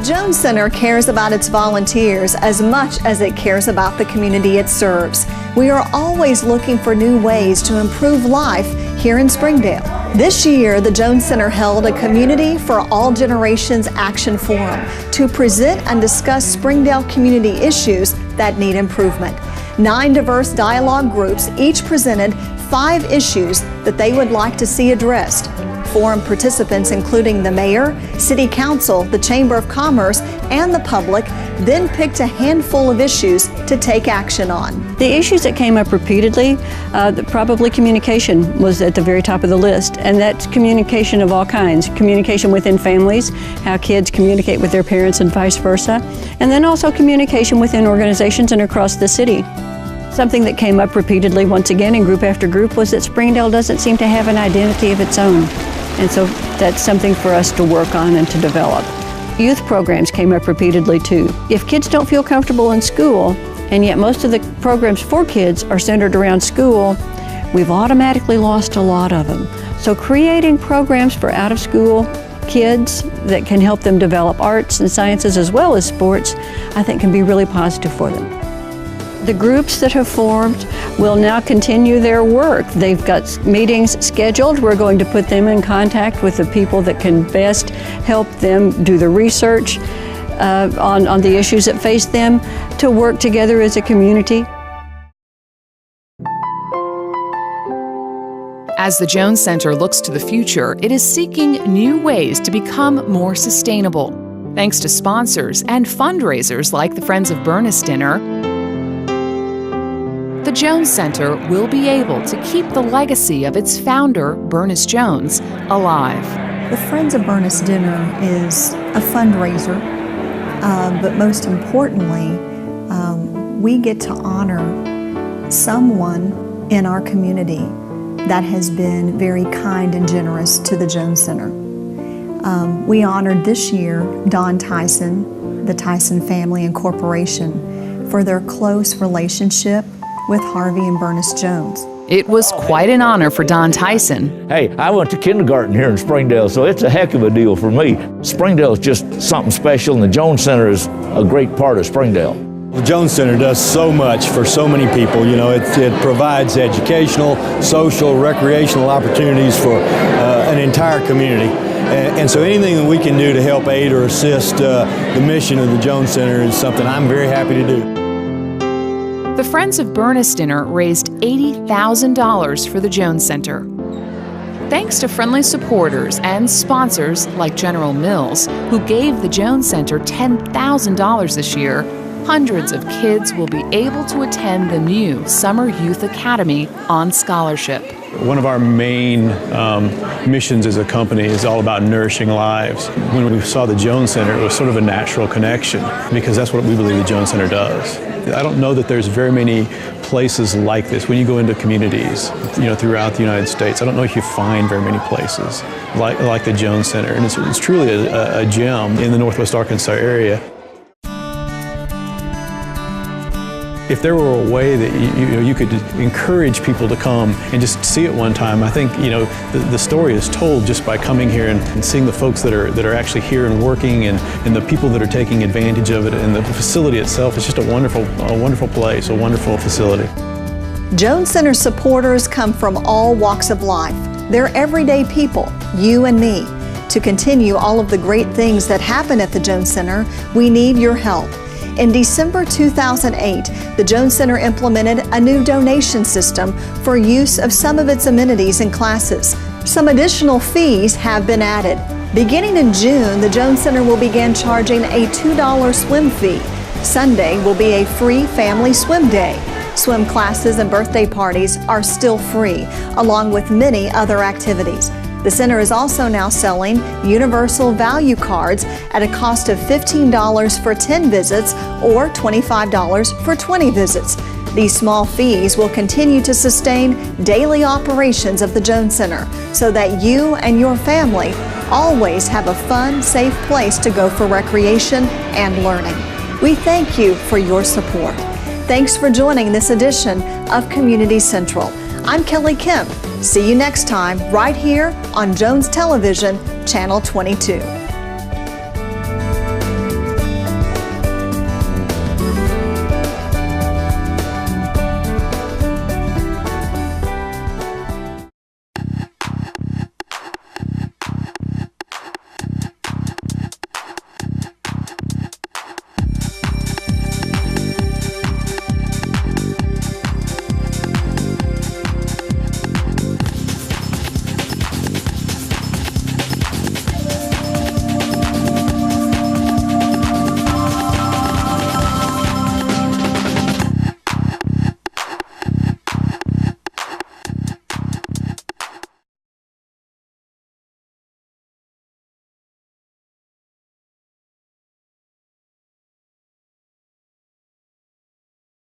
The Jones Center cares about its volunteers as much as it cares about the community it serves. We are always looking for new ways to improve life here in Springdale. This year, the Jones Center held a Community for All Generations Action Forum to present and discuss Springdale community issues that need improvement. 9 diverse dialogue groups each presented 5 issues that they would like to see addressed. Forum participants, including the mayor, city council, the Chamber of Commerce, and the public, then picked a handful of issues to take action on. The issues that came up repeatedly, probably communication was at the very top of the list, and that's communication of all kinds. Communication within families, how kids communicate with their parents and vice versa, and then also communication within organizations and across the city. Something that came up repeatedly once again in group after group was that Springdale doesn't seem to have an identity of its own. And so that's something for us to work on and to develop. Youth programs came up repeatedly too. If kids don't feel comfortable in school, and yet most of the programs for kids are centered around school, we've automatically lost a lot of them. So creating programs for out-of-school kids that can help them develop arts and sciences as well as sports, I think can be really positive for them. The groups that have formed will now continue their work. They've got meetings scheduled. We're going to put them in contact with the people that can best help them do the research on the issues that face them, to work together as a community. As the Jones Center looks to the future, it is seeking new ways to become more sustainable. Thanks to sponsors and fundraisers like the Friends of Burness Dinner, the Jones Center will be able to keep the legacy of its founder, Burness Jones, alive. The Friends of Burness Dinner is a fundraiser, but most importantly, we get to honor someone in our community that has been very kind and generous to the Jones Center. We honored this year Don Tyson, the Tyson family and corporation, for their close relationship with Harvey and Burness Jones. It was quite an honor for Don Tyson. Hey, I went to kindergarten here in Springdale, so it's a heck of a deal for me. Springdale is just something special, and the Jones Center is a great part of Springdale. The Jones Center does so much for so many people. You know, it provides educational, social, recreational opportunities for an entire community. And so anything that we can do to help aid or assist the mission of the Jones Center is something I'm very happy to do. The Friends of Burness Dinner raised $80,000 for the Jones Center. Thanks to friendly supporters and sponsors like General Mills, who gave the Jones Center $10,000 this year, hundreds of kids will be able to attend the new Summer Youth Academy on scholarship. One of our main missions as a company is all about nourishing lives. When we saw the Jones Center, it was sort of a natural connection, because that's what we believe the Jones Center does. I don't know that there's very many places like this. When you go into communities, you know, throughout the United States, I don't know if you find very many places like the Jones Center. And it's truly a gem in the Northwest Arkansas area. If there were a way that you could encourage people to come and just see it one time, I think the story is told just by coming here and seeing the folks that are actually here and working, and the people that are taking advantage of it, and the facility itself is just a wonderful place, a wonderful facility. Jones Center supporters come from all walks of life. They're everyday people, you and me. To continue all of the great things that happen at the Jones Center, we need your help. In December 2008, the Jones Center implemented a new donation system for use of some of its amenities and classes. Some additional fees have been added. Beginning in June, the Jones Center will begin charging a $2 swim fee. Sunday will be a free family swim day. Swim classes and birthday parties are still free, along with many other activities. The center is also now selling universal value cards at a cost of $15 for 10 visits or $25 for 20 visits. These small fees will continue to sustain daily operations of the Jones Center so that you and your family always have a fun, safe place to go for recreation and learning. We thank you for your support. Thanks for joining this edition of Community Central. I'm Kelly Kemp. See you next time right here on Jones Television, Channel 22.